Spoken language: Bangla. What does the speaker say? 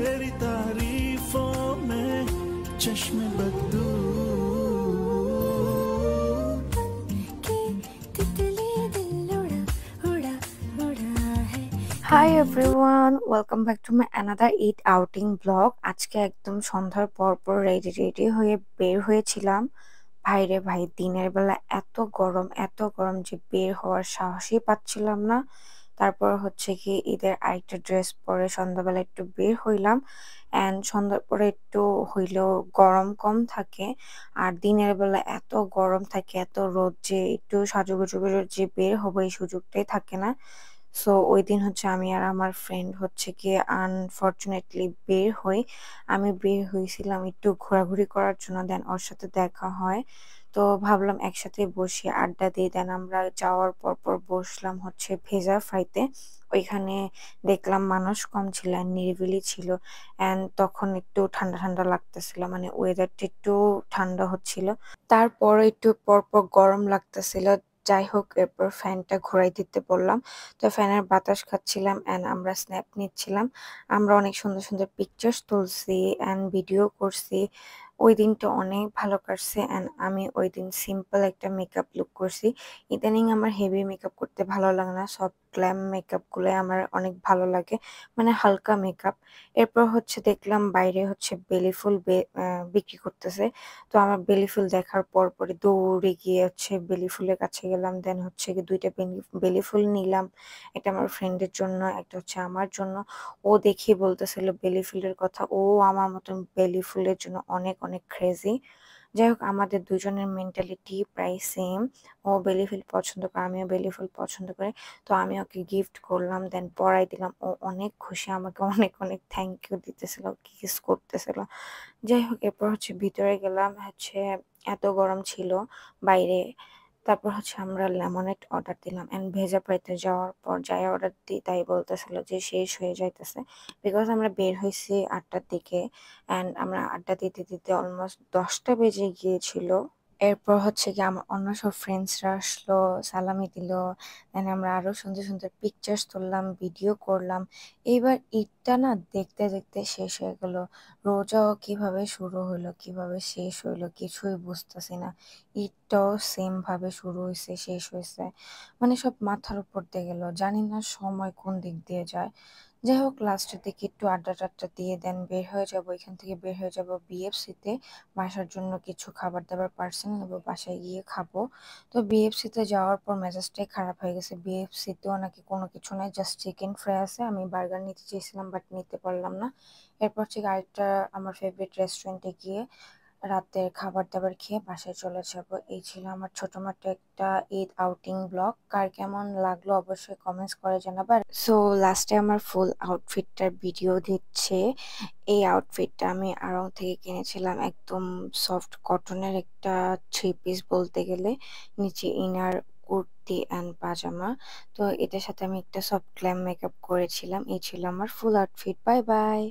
तेरी तारीफों में चश्मे बदलू Hi everyone, welcome back to my another eat outing vlog. আজকে একদম সন্ধ্যার পর রেডি হয়ে বের হয়েছিলাম। ভাইরে ভাই, দিনের বেলা এত গরম যে বের হওয়ার সাহসই পাচ্ছিলাম না। তারপর হচ্ছে কি ঈদের আরেকটা ড্রেস পরে সন্ধ্যাবেলা একটু বের হইলাম। অ্যান্ড সন্ধ্যার পরে একটু হইলেও গরম কম থাকে, আর দিনের বেলা এত গরম থাকে, এত রোদ যে একটু সাজুগুজু করে যে বের হবো এই সুযোগটাই থাকে না। সো ওইদিন হচ্ছে আমি আর আমার ফ্রেন্ড হচ্ছে গিয়ে আনফরচুনেটলি বের হই। আমি বের হয়েছিলাম একটু ঘোরাঘুরি করার জন্য, দেন ওর সাথে দেখা হয়। তো ভাবলাম একসাথে বসে আড্ডা দিই, দেন আমরা যাওয়ার পর বসলাম হচ্ছে ভেজা ফ্রাইতে। ওইখানে দেখলাম মানুষ কম ছিল, নিরিবিলি ছিল, অ্যান্ড তখন একটু ঠান্ডা ঠান্ডা লাগতেছিল, মানে ওয়েদারটা একটু ঠান্ডা হচ্ছিল। তারপর একটু পর গরম লাগতেছিল। যাই হোক, এরপর ফ্যানটা ঘুরাই দিতে বললাম। তো ফ্যানের বাতাস খাচ্ছিলাম অ্যান্ড আমরা স্ন্যাপ নিচ্ছিলাম। আমরা অনেক সুন্দর সুন্দর পিকচার্স তুলছি অ্যান্ড ভিডিও করছি। ওই দিনটা অনেক ভালো কাটছে অ্যান্ড আমি ওই দিন সিম্পল একটা মেকআপ লুক করছি। ইদানিং আমার হেভি মেকআপ করতে ভালো লাগে না, সব গ্ল্যাম মেকআপ গুলো আমার অনেক ভালো লাগে, মানে হালকা মেকআপ। এরপর হচ্ছে দেখলাম বাইরে হচ্ছে বেলি ফুল বিক্রি করতেছে। তো আমার বেলি ফুল দেখার পরে দৌড়ে গিয়ে হচ্ছে বেলি ফুলের কাছে গেলাম, দেন হচ্ছে গিয়ে দুইটা বেলি ফুল নিলাম। একটা আমার ফ্রেন্ডের জন্য, একটা হচ্ছে আমার জন্য। ও দেখি বলতেছিল বেলি ফুলের কথা, ও আমার মতন বেলি ফুলের জন্য অনেক অনেক ক্রেজি। যাই হোক, আমাদের দুজনের মেন্টালিটি প্রায় সেম। ও বেলি ফুল পছন্দ করে, আমিও বেলি ফুল পছন্দ করি। তো আমি ওকে গিফট করলাম, দেন পরাই দিলাম। ও অনেক খুশি, আমাকে অনেক অনেক থ্যাংক ইউ দিতেছিল, কিস করতেছিল। যাই হোক, এরপর হচ্ছে ভিতরে গেলাম, হচ্ছে এত গরম ছিল বাইরে। তারপর হচ্ছে আমরা লেমনেড অর্ডার দিলাম অ্যান্ড ভেজা পাইতে যাওয়ার পর যাই অর্ডার দিই তাই বলতেছিল যে শেষ হয়ে যাইতেছে। বিকজ আমরা বের হয়েছি 8টার দিকে অ্যান্ড আমরা আড্ডা দিতে দিতে অলমোস্ট 10টা বেজে গিয়েছিল। এরপর হচ্ছে কি আমার অন্য সব ফ্রেন্ডসরা আসলো, সালামি দিল, দেন আমরা আরো সুন্দর সুন্দর পিকচার্স তুললাম, ভিডিও করলাম। এইবার ঈদটা না দেখতে দেখতে শেষ হয়ে গেল। রোজাও কিভাবে শুরু হলো কিভাবে শেষ হইলো কিছুই বুঝতেছি না। ঈদটাও সেম ভাবে শুরু হয়েছে শেষ হয়েছে, মানে সব মাথার উপর দিয়ে গেল, জানি না সময় কোন দিক দিয়ে যায়। যাই হোক, লাস্টের দিকে একটু আড্ডা টাড্ডা দিয়ে দেন বের হয়ে যাব, এখান থেকে বের হয়ে যাব বিএফসি তে। বাসার জন্য কিছু খাবার দাবার পার্সেল নেবো, বাসায় গিয়ে খাবো। তো বিএফসি তে যাওয়ার পর মেজাজটাই খারাপ হয়ে গেছে। বিএফসি তেও নাকি কোনো কিছু নাই, জাস্ট চিকেন ফ্রাই আছে। আমি বার্গার নিতে চেয়েছিলাম বাট নিতে পারলাম না। এরপর হচ্ছে আরেকটা আমার ফেভারিট রেস্টুরেন্টে গিয়ে রাতের খাবার দাবার খেয়ে বাসায় চলে যাব। এই ছিল আমার ছোটখাটো একটা ঈদ আউটিং ব্লগ। কার কেমন লাগলো অবশ্যই কমেন্টস করে জানাবার। সো লাস্টে আমার ফুল আউটফিটটার ভিডিও দিচ্ছে। এই আউটফিটটা আমি আড়ং থেকে কিনেছিলাম, একদম সফট কটনের একটা থ্রি পিস বলতে গেলে, নিচে ইনার, কুর্তি অ্যান্ড পাজামা। তো এটার সাথে আমি একটা সফট গ্ল্যাম মেকআপ করেছিলাম। এই ছিল আমার ফুল আউটফিট। Bye bye.